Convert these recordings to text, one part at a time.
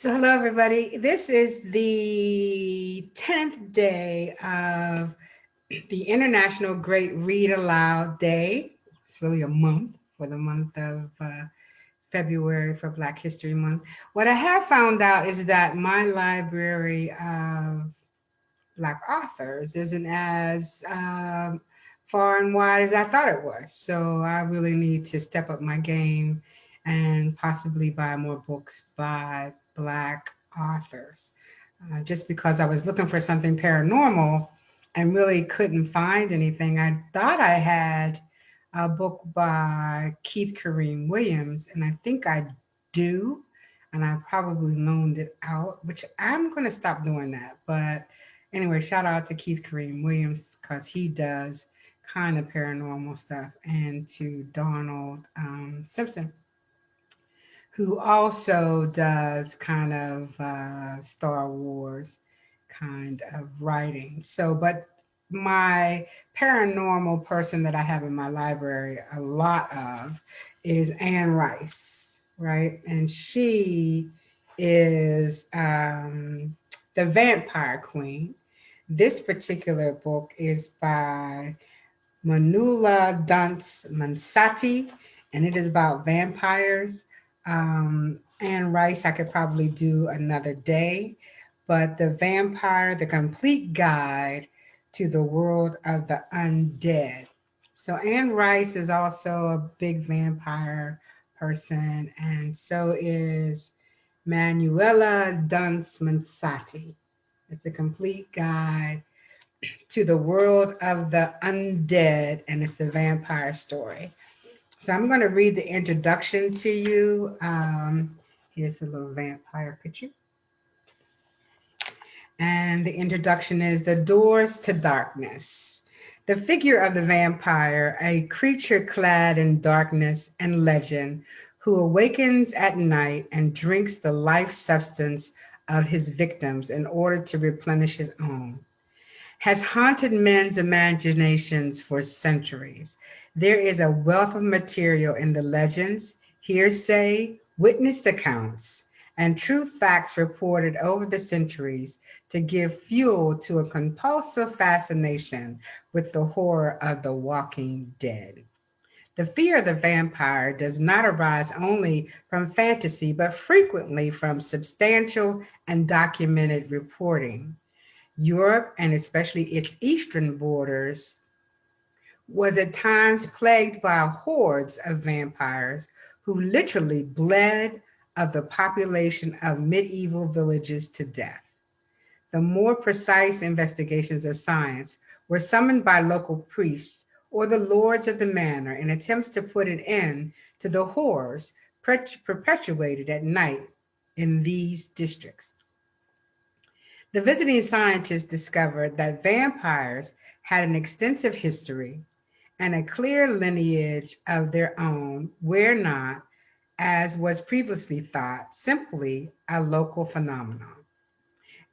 So hello everybody. This is the 10th day of the International Great Read Aloud Day. It's really a month for the month of February for Black History Month. What I have found out is that my library of Black authors isn't as far and wide as I thought it was. So I really need to step up my game and possibly buy more books by Black authors. Just because I was looking for something paranormal and really couldn't find anything, I thought I had a book by Keith Kareem Williams, and I think I do. And I probably loaned it out, which I'm going to stop doing that. But anyway, shout out to Keith Kareem Williams because he does kind of paranormal stuff, and to Donald Simpson, who also does kind of Star Wars kind of writing. So, but my paranormal person that I have in my library a lot of is Anne Rice, right? And she is the Vampire Queen. This particular book is by Manuela Dunn Mascetti, and it is about vampires. Anne Rice, I could probably do another day, but the vampire, the complete guide to the world of the undead. So Anne Rice is also a big vampire person, and so is Manuela Dunn Mascetti. It's a complete guide to the world of the undead, and it's the vampire story. So I'm going to read the introduction to you. Here's a little vampire picture. And the introduction is The Doors to Darkness. The figure of the vampire, a creature clad in darkness and legend, who awakens at night and drinks the life substance of his victims in order to replenish his own, has haunted men's imaginations for centuries. There is a wealth of material in the legends, hearsay, witnessed accounts, and true facts reported over the centuries to give fuel to a compulsive fascination with the horror of the walking dead. The fear of the vampire does not arise only from fantasy, but frequently from substantial and documented reporting. Europe, and especially its eastern borders, was at times plagued by hordes of vampires who literally bled of the population of medieval villages to death. The more precise investigations of science were summoned by local priests or the lords of the manor in attempts to put an end to the horrors perpetuated at night in these districts. The visiting scientists discovered that vampires had an extensive history and a clear lineage of their own, were not, as was previously thought, simply a local phenomenon.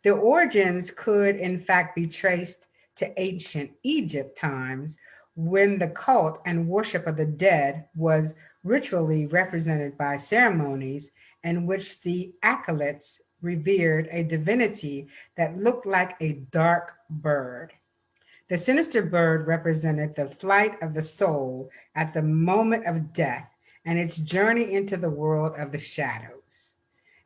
Their origins could, in fact, be traced to ancient Egypt times when the cult and worship of the dead was ritually represented by ceremonies in which the acolytes revered a divinity that looked like a dark bird. The sinister bird represented the flight of the soul at the moment of death and its journey into the world of the shadows.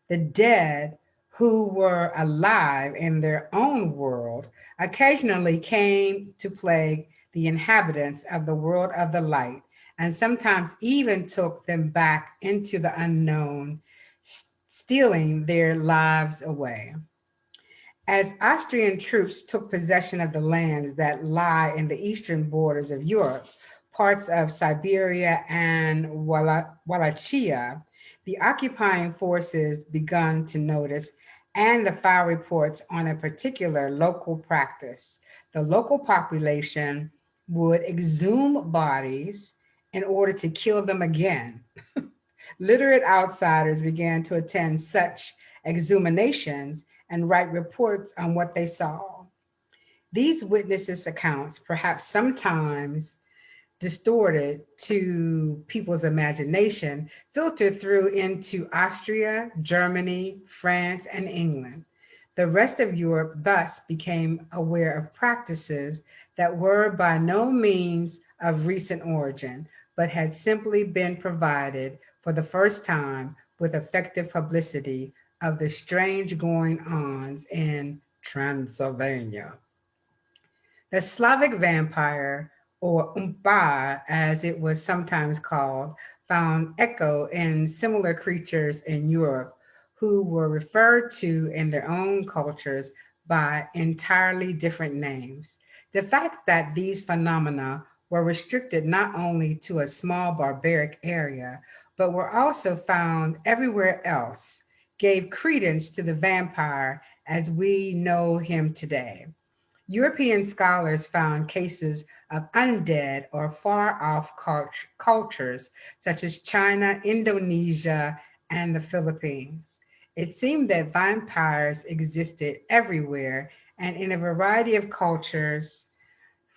The dead, who were alive in their own world, occasionally came to plague the inhabitants of the world of the light, and sometimes even took them back into the unknown, stealing their lives away. As Austrian troops took possession of the lands that lie in the eastern borders of Europe, parts of Siberia and Wallachia, the occupying forces begun to notice and the file reports on a particular local practice. The local population would exhume bodies in order to kill them again. Literate outsiders began to attend such exhumations and write reports on what they saw. These witnesses' accounts, perhaps sometimes distorted to people's imagination, filtered through into Austria, Germany, France, and England. The rest of Europe thus became aware of practices that were by no means of recent origin, but had simply been provided for the first time with effective publicity of the strange going ons in Transylvania. The Slavic vampire, or umpa as it was sometimes called, found echo in similar creatures in Europe who were referred to in their own cultures by entirely different names. The fact that these phenomena were restricted not only to a small barbaric area, but were also found everywhere else, gave credence to the vampire as we know him today. European scholars found cases of undead or far off cultures such as China, Indonesia, and the Philippines. It seemed that vampires existed everywhere, and in a variety of cultures,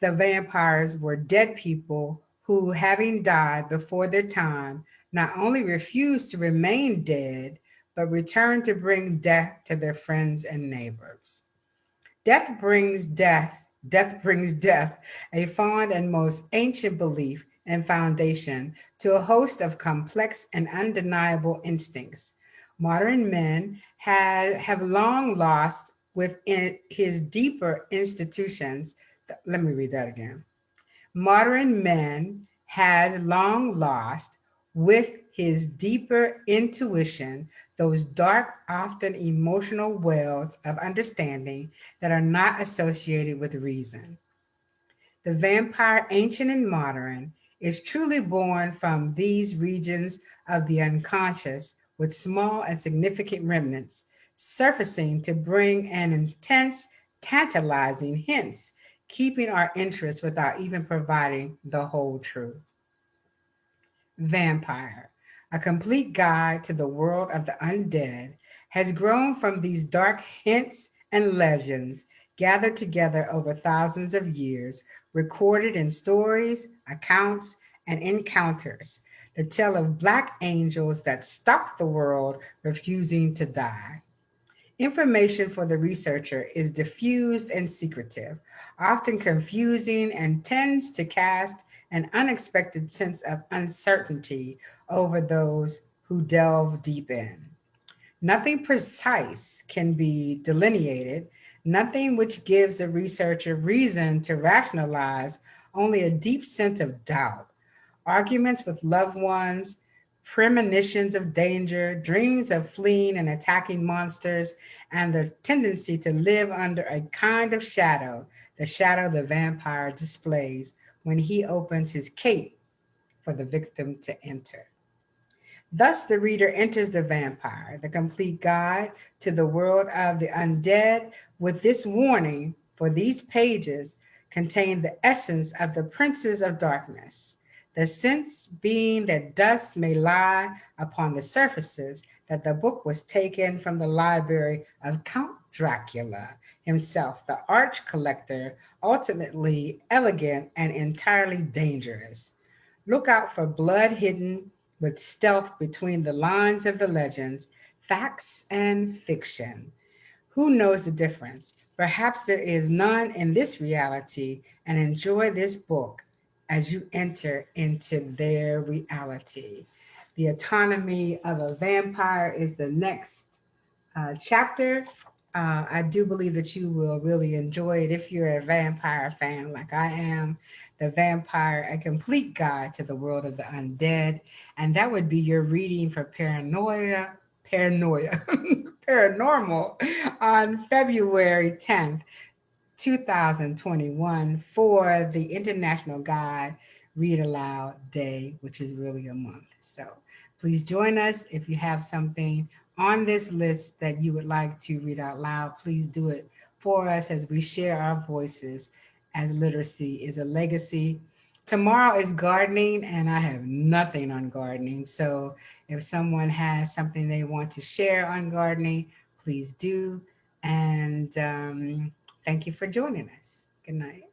the vampires were dead people who, having died before their time, not only refused to remain dead, but returned to bring death to their friends and neighbors. Death brings death, a fond and most ancient belief and foundation to a host of complex and undeniable instincts. Modern men have long lost within his deeper institutions. Let me read that again. Modern man has long lost with his deeper intuition those dark, often emotional wells of understanding that are not associated with reason. The vampire, ancient and modern, is truly born from these regions of the unconscious with small and significant remnants surfacing to bring an intense, tantalizing hints, keeping our interest without even providing the whole truth. Vampire, a complete guide to the world of the undead, has grown from these dark hints and legends gathered together over thousands of years, recorded in stories, accounts, and encounters, the tale of black angels that stalk the world refusing to die. Information for the researcher is diffused and secretive, often confusing, and tends to cast an unexpected sense of uncertainty over those who delve deep in. Nothing precise can be delineated, nothing which gives the researcher reason to rationalize, only a deep sense of doubt. Arguments with loved ones, premonitions of danger, dreams of fleeing and attacking monsters, and the tendency to live under a kind of shadow, the shadow the vampire displays when he opens his cape for the victim to enter. Thus, the reader enters the vampire, the complete guide to the world of the undead, with this warning: for these pages contain the essence of the princes of darkness. The sense being that dust may lie upon the surfaces, that the book was taken from the library of Count Dracula himself, the arch collector, ultimately elegant and entirely dangerous. Look out for blood hidden with stealth between the lines of the legends, facts and fiction. Who knows the difference? Perhaps there is none in this reality, and enjoy this book as you enter into their reality. The Autonomy of a Vampire is the next chapter. I do believe that you will really enjoy it if you're a vampire fan like I am. The Vampire, a complete guide to the world of the undead. And that would be your reading for Paranormal on February 10th, 2021 for the International Guide Read Aloud Day, which is really a month. So please join us. If you have something on this list that you would like to read out loud, please do it for us as we share our voices as literacy is a legacy. Tomorrow is gardening, and I have nothing on gardening. So if someone has something they want to share on gardening, please do. And thank you for joining us. Good night.